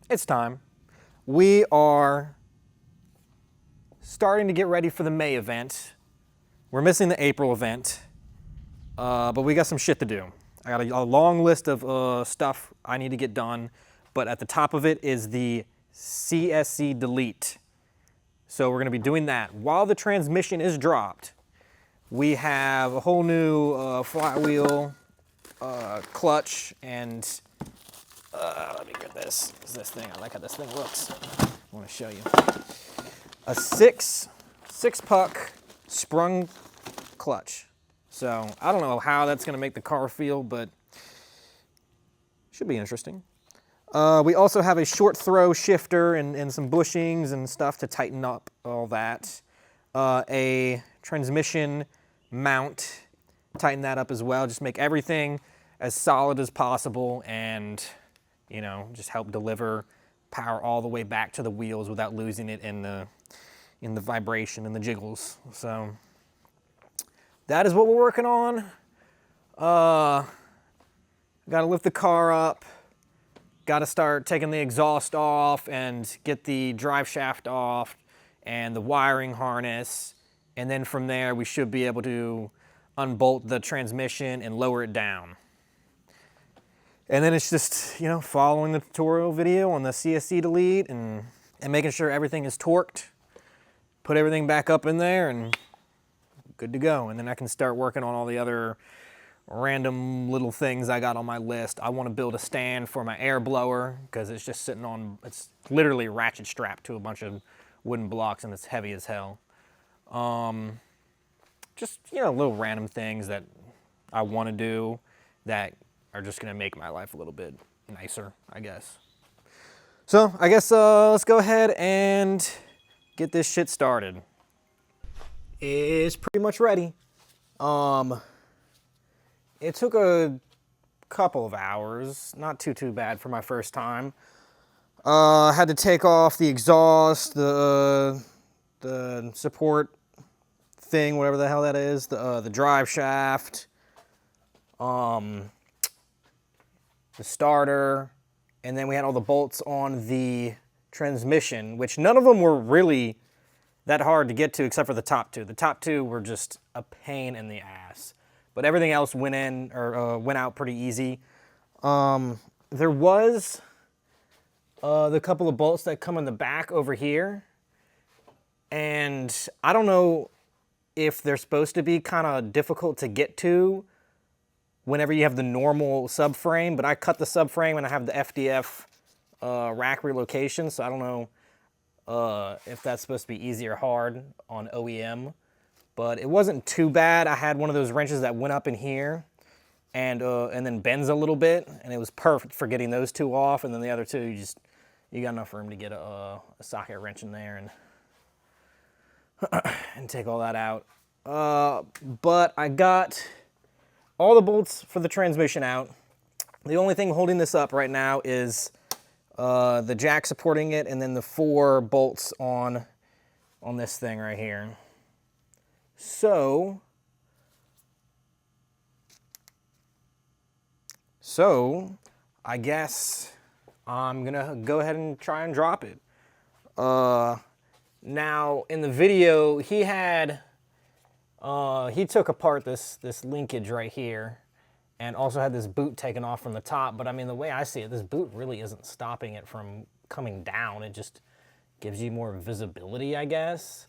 it's time. We are starting to get ready for the May event. We're missing the April event, but we got some shit to do. I got a long list of stuff I need to get done, but at the top of it is the CSC Delete. So we're gonna be doing that. While the transmission is dropped, we have a whole new flywheel, clutch, and let me get this. What's this thing? I like how this thing looks. I want to show you. A six puck sprung clutch. So I don't know how that's going to make the car feel, but should be interesting. We also have a short throw shifter and some bushings and stuff to tighten up all that. A transmission mount, tighten that up as well. Just make everything as solid as possible and, you know, just help deliver power all the way back to the wheels without losing it in the vibration and the jiggles. So that is what we're working on. Got to lift the car up. Got to start taking the exhaust off and get the drive shaft off and the wiring harness. And then from there, we should be able to unbolt the transmission and lower it down. And then it's just, you know, following the tutorial video on the CSC Delete and making sure everything is torqued. Put everything back up in there and good to go. And then I can start working on all the other random little things I got on my list. I want to build a stand for my air blower because it's just sitting on, it's literally ratchet strapped to a bunch of wooden blocks and it's heavy as hell. Just, you know, little random things that I want to do that are just going to make my life a little bit nicer, I guess. So I guess let's go ahead and get this shit started. It's pretty much ready. It took a couple of hours, not too bad for my first time. I had to take off the exhaust, the support thing, whatever the hell that is, the drive shaft, the starter, and then we had all the bolts on the transmission, which none of them were really that hard to get to except for the top two. The top two were just a pain in the ass, but everything else went in or went out pretty easy. There was the couple of bolts that come in the back over here, and I don't know if they're supposed to be kind of difficult to get to whenever you have the normal subframe, but I cut the subframe and I have the FDF rack relocation, so I don't know if that's supposed to be easy or hard on OEM, but it wasn't too bad. I had one of those wrenches that went up in here and then bends a little bit, and it was perfect for getting those two off, and then the other two, you got enough room to get a socket wrench in there and take all that out. But I got all the bolts for the transmission out. The only thing holding this up right now is the jack supporting it and then the 4 bolts on this thing right here. So I guess I'm gonna go ahead and try and drop it. Now in the video he took apart this linkage right here and also had this boot taken off from the top, but I mean, the way I see it, this boot really isn't stopping it from coming down. It just gives you more visibility, I guess.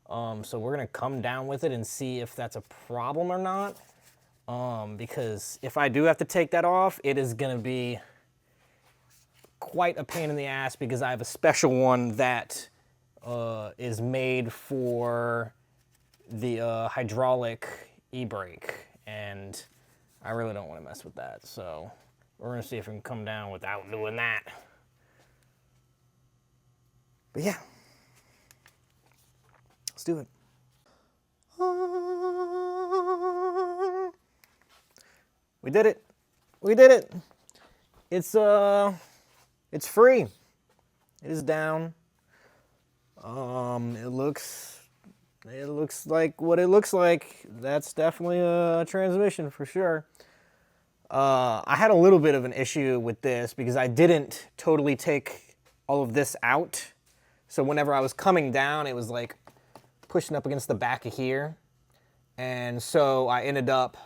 So we're gonna come down with it and see if that's a problem or not. Because if I do have to take that off, it is gonna be quite a pain in the ass because I have a special one that is made for the hydraulic e-brake, and I really don't want to mess with that. So we're gonna see if we can come down without doing that. But yeah, let's do it. We did it. We did it. It's free. It is down. It looks like what it looks like. That's definitely a transmission for sure. I had a little bit of an issue with this because I didn't totally take all of this out. So whenever I was coming down, it was like pushing up against the back of here. And so I ended up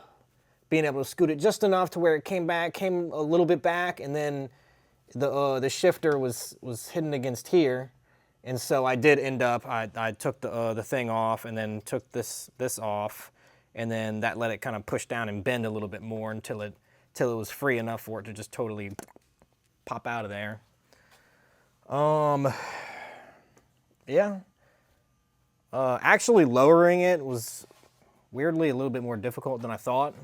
being able to scoot it just enough to where it came a little bit back, and then the shifter was hidden against here. And so I did end up, I took the thing off and then took this off, and then that let it kind of push down and bend a little bit more until it was free enough for it to just totally pop out of there. Yeah. Actually lowering it was weirdly a little bit more difficult than I thought,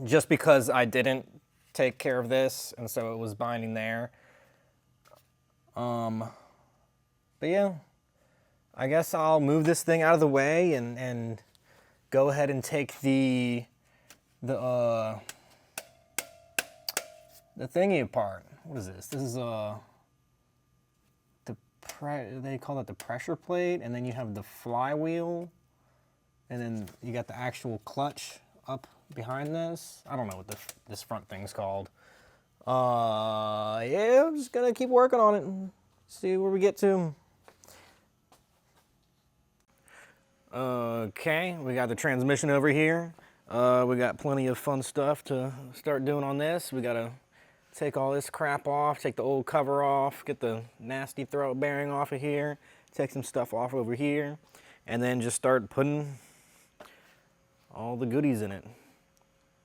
just because I didn't take care of this, and so it was binding there. But yeah, I guess I'll move this thing out of the way and go ahead and take the thingy apart. What is this? This is they call it the pressure plate, and then you have the flywheel, and then you got the actual clutch up behind this. I don't know what this front thing's called. Yeah, I'm just gonna keep working on it and see where we get to. Okay, we got the transmission over here. We got plenty of fun stuff to start doing on this. We gotta take all this crap off, take the old cover off, get the nasty throat bearing off of here, take some stuff off over here, and then just start putting all the goodies in it.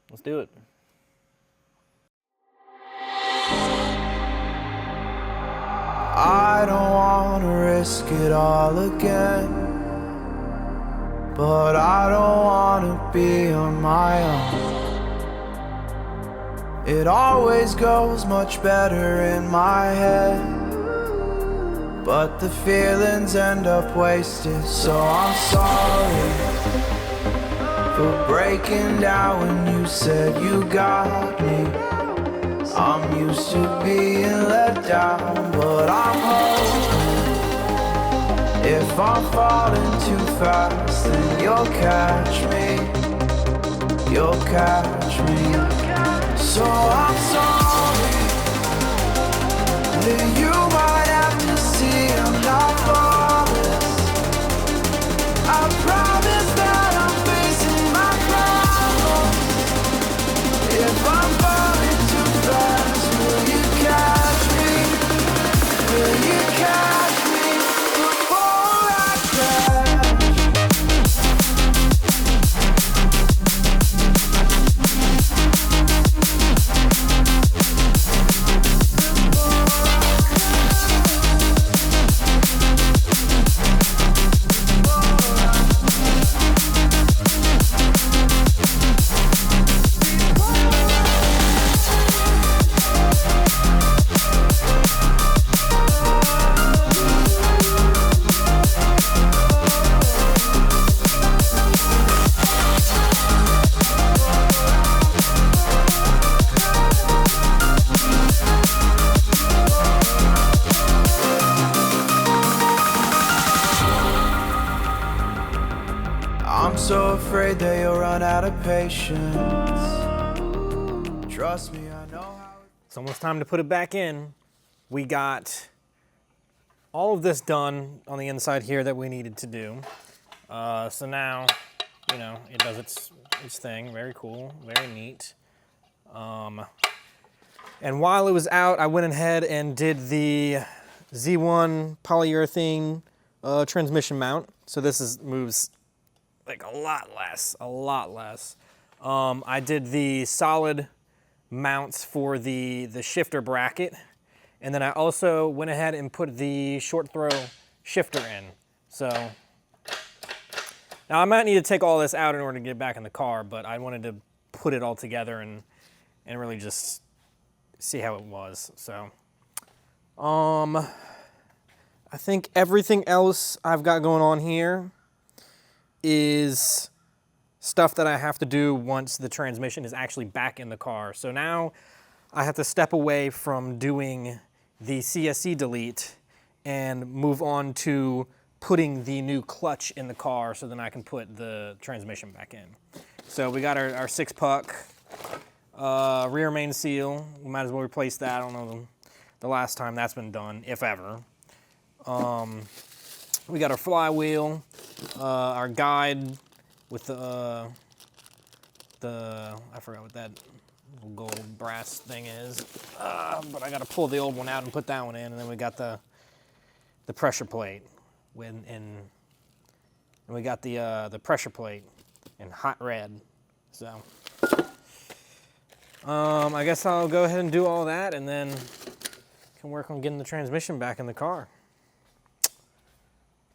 Let's do it. I don't want to risk it all again, but I don't want to be on my own. It always goes much better in my head, but the feelings end up wasted. So I'm sorry for breaking down when you said you got me. I'm used to being let down, but I'm hoping if I'm falling too fast, then you'll catch me. You'll catch me. So I'm sorry that you might have to see I'm not flawless. I promise that I'm facing my problems. If I'm falling too fast, will you catch me? Will you catch me before I crash? I'm so afraid that you'll run out of patience. Trust me, I know how. It's almost time to put it back in. We got all of this done on the inside here that we needed to do. So now, you know, it does its thing. Very cool, very neat. And while it was out, I went ahead and did the Z1 polyurethane transmission mount. So this moves like a lot less. I did the solid mounts for the shifter bracket, and then I also went ahead and put the short throw shifter in. So now I might need to take all this out in order to get it back in the car, but I wanted to put it all together and really just see how it was. So I think everything else I've got going on here is stuff that I have to do once the transmission is actually back in the car. So now I have to step away from doing the CSC delete and move on to putting the new clutch in the car so then I can put the transmission back in. So we got our 6-puck rear main seal. We might as well replace that. I don't know the last time that's been done, if ever. We got our flywheel, our guide with the I forgot what that little gold brass thing is, but I got to pull the old one out and put that one in, and then we got the pressure plate, and we got the pressure plate in hot red. So I guess I'll go ahead and do all that, and then can work on getting the transmission back in the car.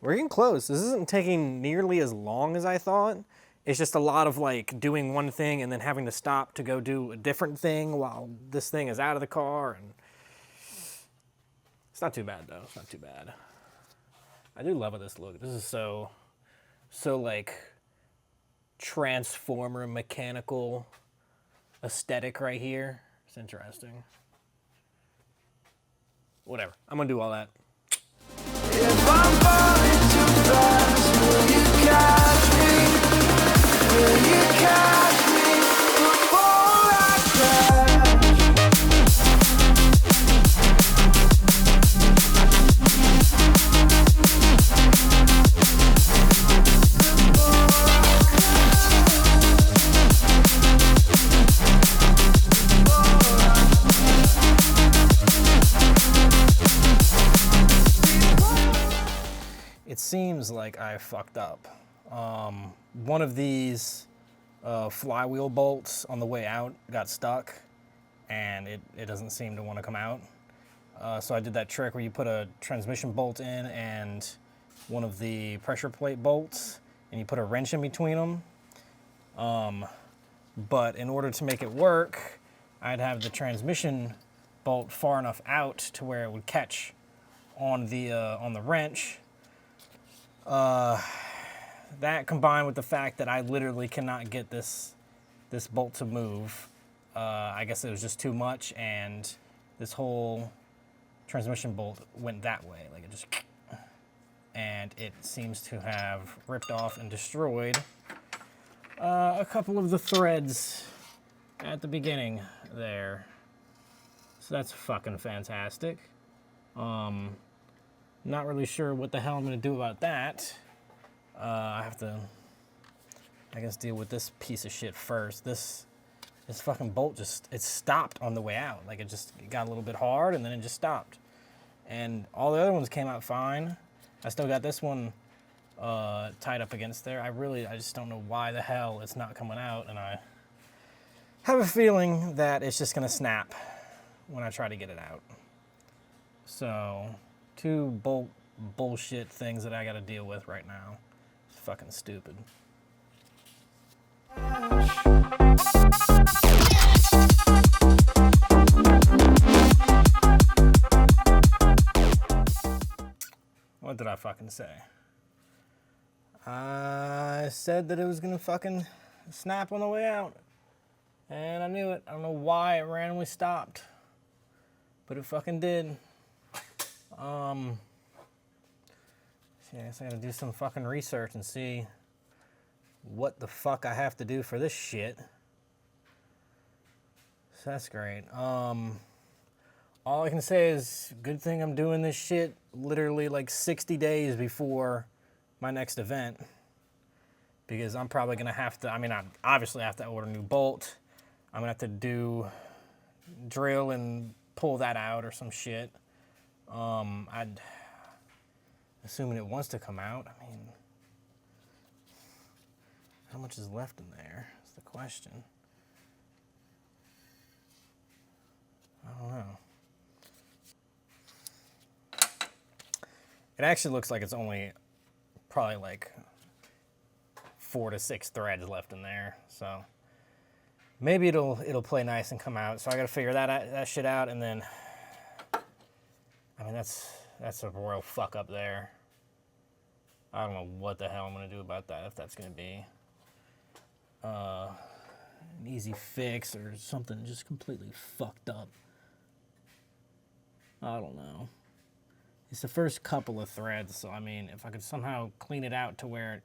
We're getting close. This isn't taking nearly as long as I thought. It's just a lot of like doing one thing and then having to stop to go do a different thing while this thing is out of the car. And it's not too bad though. It's not too bad. I do love this look. This is so like transformer mechanical aesthetic right here. It's interesting. Whatever. I'm gonna do all that. If I'm falling too fast, will you catch me? Will you catch me before I crash? It seems like I fucked up. One of these flywheel bolts on the way out got stuck, and it doesn't seem to want to come out. So I did that trick where you put a transmission bolt in and one of the pressure plate bolts, and you put a wrench in between them. But in order to make it work, I'd have the transmission bolt far enough out to where it would catch on the wrench. That combined with the fact that I literally cannot get this bolt to move, I guess it was just too much, and this whole transmission bolt went that way, like it just, and it seems to have ripped off and destroyed a couple of the threads at the beginning there. So that's fucking fantastic. Not really sure what the hell I'm gonna do about that. I have to, I guess, deal with this piece of shit first. This fucking bolt it stopped on the way out. Like it got a little bit hard and then it just stopped. And all the other ones came out fine. I still got this one tied up against there. I just don't know why the hell it's not coming out, and I have a feeling that it's just gonna snap when I try to get it out. So, two bullshit things that I gotta deal with right now. It's fucking stupid. What did I fucking say? I said that it was gonna fucking snap on the way out. And I knew it. I don't know why it randomly stopped. But it fucking did. I guess I gotta do some fucking research and see what the fuck I have to do for this shit. So that's great. All I can say is, good thing I'm doing this shit literally like 60 days before my next event. Because I'm probably gonna have to, I obviously have to order a new bolt. I'm gonna have to drill and pull that out or some shit. Assuming it wants to come out, how much is left in there is the question. I don't know. It actually looks like it's only probably like 4 to 6 threads left in there, so maybe it'll play nice and come out. So I gotta figure that shit out, and then that's a royal fuck up there. I don't know what the hell I'm gonna do about that, if that's gonna be an easy fix or something just completely fucked up. I don't know. It's the first couple of threads, so if I could somehow clean it out to where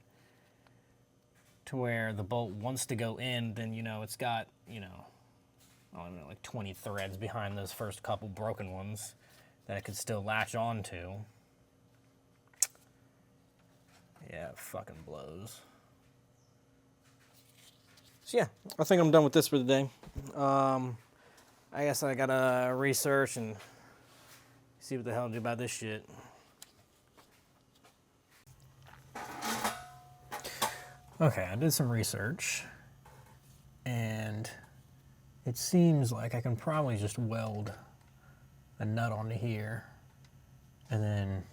the bolt wants to go in, then it's got, I don't know, like 20 threads behind those first couple broken ones. that it could still latch on to. Yeah, it fucking blows. So yeah, I think I'm done with this for the day. I guess I gotta research and see what the hell to do about this shit. Okay, I did some research, and it seems like I can probably just weld a nut onto here and then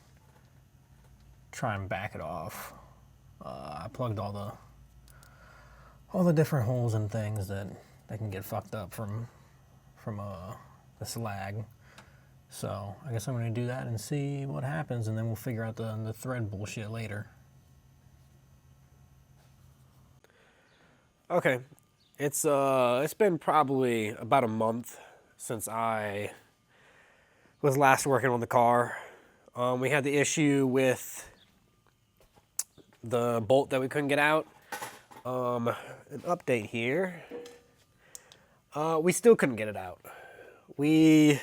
try and back it off. I plugged all the different holes and things that can get fucked up from the slag. So I guess I'm gonna do that and see what happens, and then we'll figure out the thread bullshit later. Okay, it's been probably about a month since I was last working on the car. We had the issue with the bolt that we couldn't get out. An update here. We still couldn't get it out. We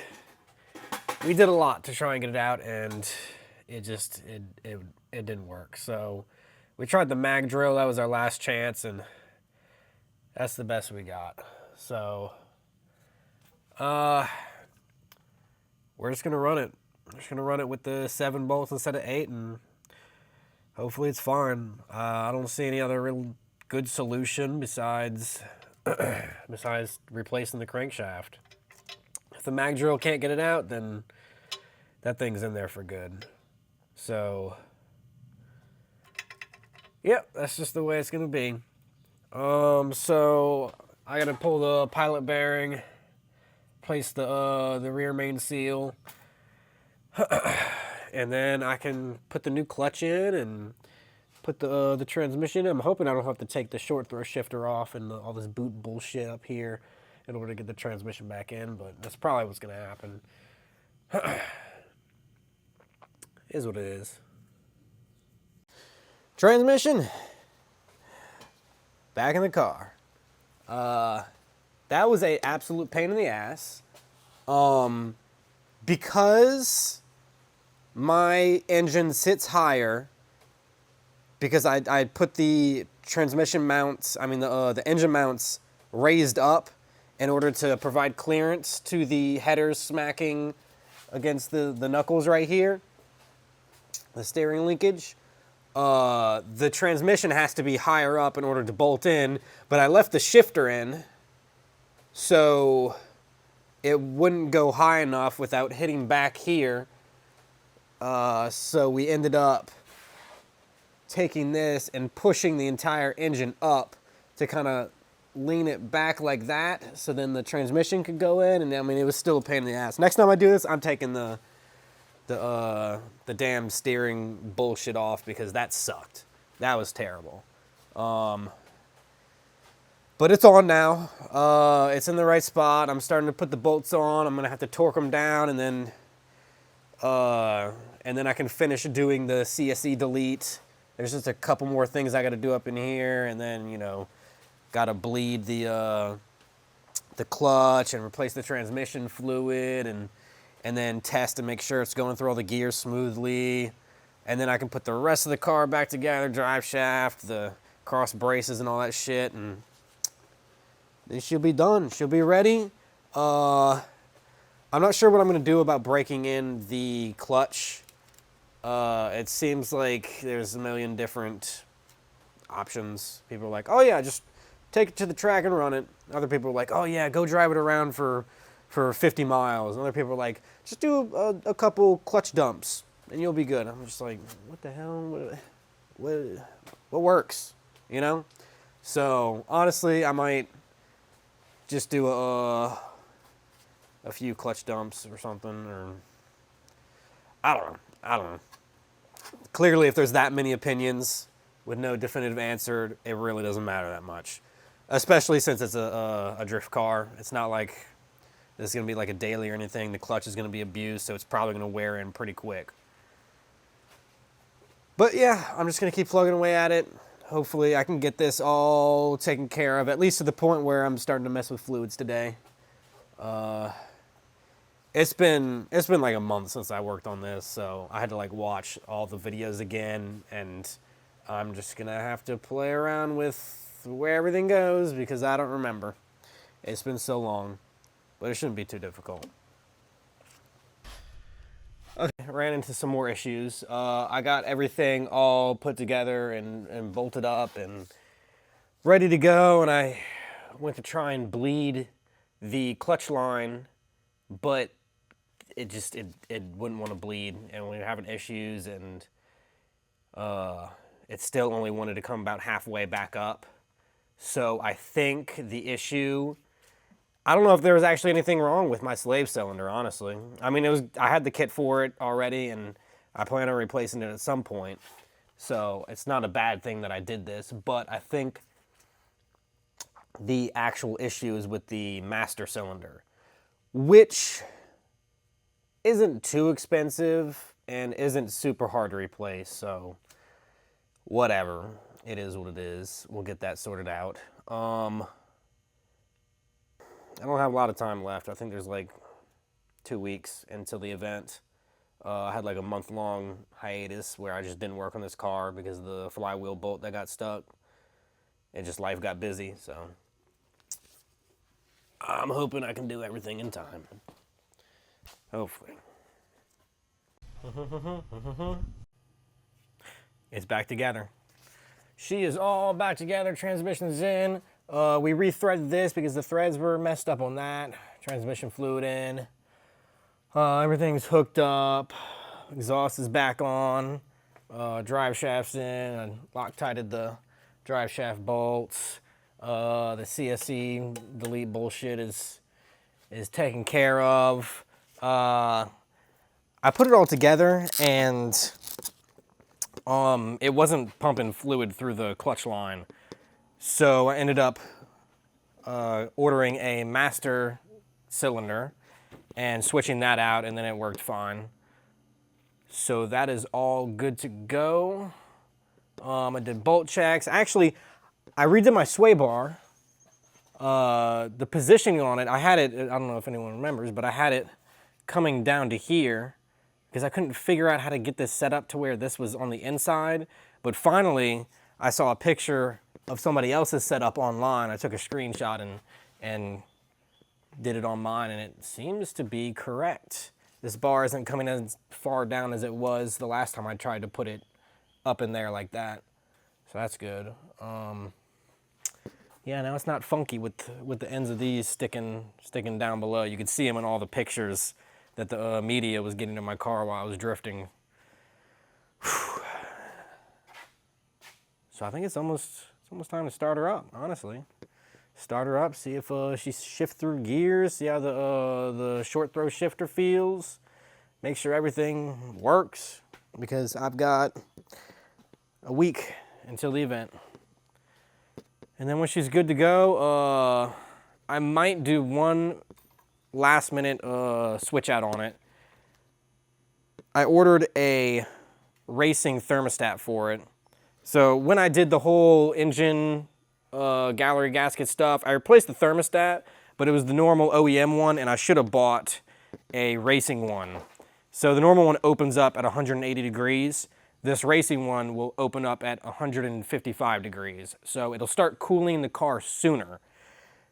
did a lot to try and get it out, and it didn't work. So we tried the mag drill. That was our last chance, and that's the best we got. So we're just gonna run it. We're just gonna run it with the 7 bolts instead of 8, and hopefully it's fine. I don't see any other real good solution besides replacing the crankshaft. If the mag drill can't get it out, then that thing's in there for good. So yep, that's just the way it's gonna be. So I gotta pull the pilot bearing, place the rear main seal, and then I can put the new clutch in and put the transmission in. I'm hoping I don't have to take the short throw shifter off and all this boot bullshit up here in order to get the transmission back in, but that's probably what's gonna happen. Is what it is. Transmission back in the car. That was a absolute pain in the ass. Because my engine sits higher, because I put the transmission mounts, the engine mounts raised up in order to provide clearance to the headers smacking against the knuckles right here, the steering linkage. The transmission has to be higher up in order to bolt in, but I left the shifter in so it wouldn't go high enough without hitting back here. So we ended up taking this and pushing the entire engine up to kind of lean it back like that, so then the transmission could go in, and it was still a pain in the ass. Next time I do this, I'm taking the damn steering bullshit off, because that sucked. That was terrible. But it's on now. It's in the right spot. I'm starting to put the bolts on. I'm gonna have to torque them down, and then I can finish doing the CSC delete. There's just a couple more things I got to do up in here, and then got to bleed the clutch and replace the transmission fluid, and then test to make sure it's going through all the gears smoothly. And then I can put the rest of the car back together, drive shaft, the cross braces and all that shit, and then she'll be done. She'll be ready. I'm not sure what I'm going to do about breaking in the clutch. It seems like there's a million different options. People are like, oh yeah, just take it to the track and run it. Other people are like, oh yeah, go drive it around for 50 miles. And other people are like, just do a couple clutch dumps and you'll be good. I'm just like, what the hell? What works? So honestly, I might just do a few clutch dumps or something, or I don't know. Clearly, if there's that many opinions with no definitive answer, it really doesn't matter that much. Especially since it's a drift car. It's not like this is going to be like a daily or anything. The clutch is going to be abused, so it's probably going to wear in pretty quick. But yeah, I'm just going to keep plugging away at it. Hopefully I can get this all taken care of, at least to the point where I'm starting to mess with fluids today. It's been like a month since I worked on this, so I had to like watch all the videos again, and I'm just gonna have to play around with where everything goes because I don't remember. It's been so long, but it shouldn't be too difficult. Okay, ran into some more issues. I got everything all put together and bolted up and ready to go, and I went to try and bleed the clutch line, but it wouldn't want to bleed, and we were having issues, and it still only wanted to come about halfway back up. So I think the issue, I don't know if there was actually anything wrong with my slave cylinder, honestly. I mean, I had the kit for it already, and I plan on replacing it at some point. So it's not a bad thing that I did this, but I think the actual issue is with the master cylinder, which isn't too expensive and isn't super hard to replace, so whatever. It is what it is. We'll get that sorted out. I don't have a lot of time left. I think there's like 2 weeks until the event. I had like a month-long hiatus where I just didn't work on this car because of the flywheel bolt that got stuck. And just life got busy, so I'm hoping I can do everything in time. Hopefully. It's back together. She is all back together. Transmission's in. We rethreaded this because the threads were messed up on that. Transmission fluid in. Everything's hooked up. Exhaust is back on. Drive shaft's in. I Loctited the drive shaft bolts. The CSC delete bullshit is taken care of. I put it all together, and it wasn't pumping fluid through the clutch line. So I ended up ordering a master cylinder and switching that out, and then it worked fine. So that is all good to go. I did bolt checks. Actually, I redid my sway bar. The positioning on it, I had it, I don't know if anyone remembers, but I had it coming down to here because I couldn't figure out how to get this set up to where this was on the inside. But finally, I saw a picture of somebody else's setup online. I took a screenshot and did it on mine, and it seems to be correct. This bar isn't coming as far down as it was the last time I tried to put it up in there like that. So that's good. Yeah, now it's not funky with the ends of these sticking down below. You could see them in all the pictures that the media was getting in my car while I was drifting. Whew. So I think it's almost time to start her up, honestly. Start her up, see if she shifts through gears, see how the short throw shifter feels. Make sure everything works, because I've got a week until the event. And then when she's good to go, I might do one last minute switch out on it. I ordered a racing thermostat for it. So when I did the whole engine gallery gasket stuff, I replaced the thermostat, but it was the normal OEM one, and I should have bought a racing one. So the normal one opens up at 180 degrees. This racing one will open up at 155 degrees. So it'll start cooling the car sooner.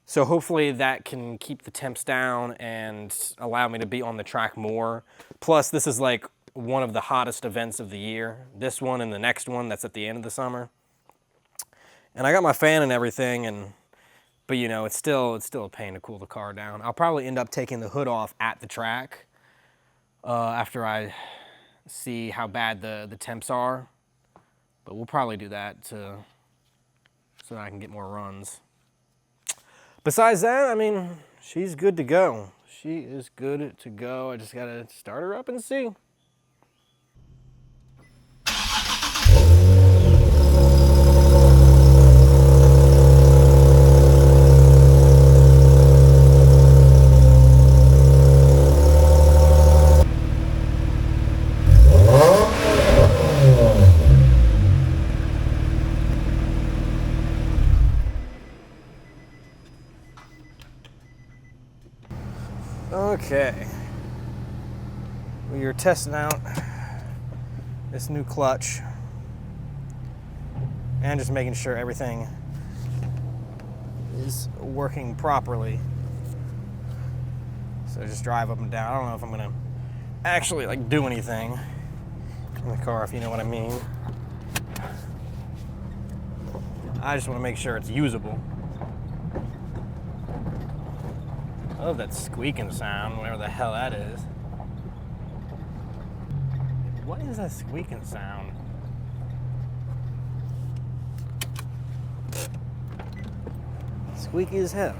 So hopefully that can keep the temps down and allow me to be on the track more. Plus, this is like one of the hottest events of the year. This one and the next one that's at the end of the summer. And I got my fan and everything, but you know, it's still a pain to cool the car down. I'll probably end up taking the hood off at the track after I see how bad the temps are. But we'll probably do that so that I can get more runs. Besides that, I mean, she's good to go. She is good to go. I just gotta start her up and see. Okay, are testing out this new clutch and just making sure everything is working properly. So just drive up and down. I don't know if I'm gonna actually like do anything in the car, if you know what I mean. I just want to make sure it's usable. I love that squeaking sound, whatever the hell that is. What is that squeaking sound? Squeaky as hell.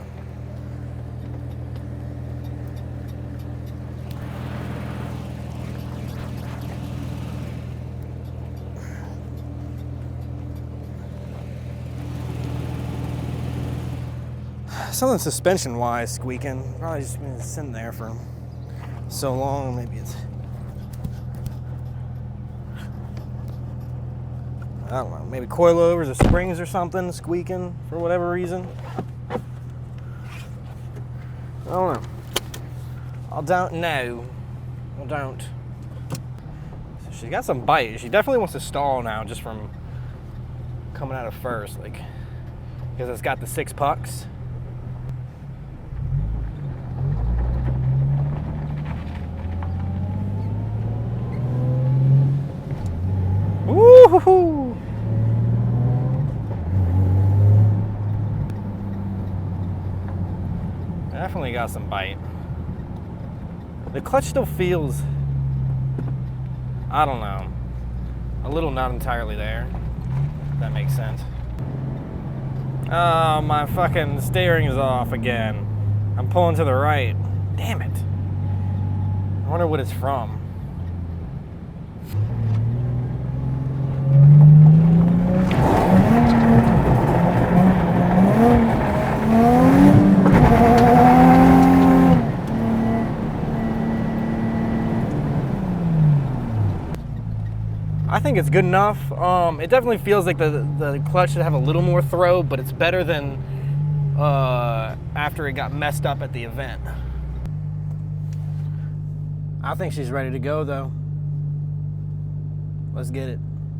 Something suspension-wise squeaking. Probably just been sitting there for so long. Maybe it's, I don't know, maybe coilovers or springs or something squeaking for whatever reason. I don't know. I don't know. I don't. So she's got some bite. She definitely wants to stall now just from coming out of first, like, because it's got the 6 pucks. Woo-hoo-hoo! Definitely got some bite. The clutch still feels, I don't know, a little not entirely there. If that makes sense. Oh, my fucking steering is off again. I'm pulling to the right. Damn it. I wonder what it's from. I think it's good enough. It definitely feels like the clutch should have a little more throw, but it's better than after it got messed up at the event. I think she's ready to go though. Let's get it.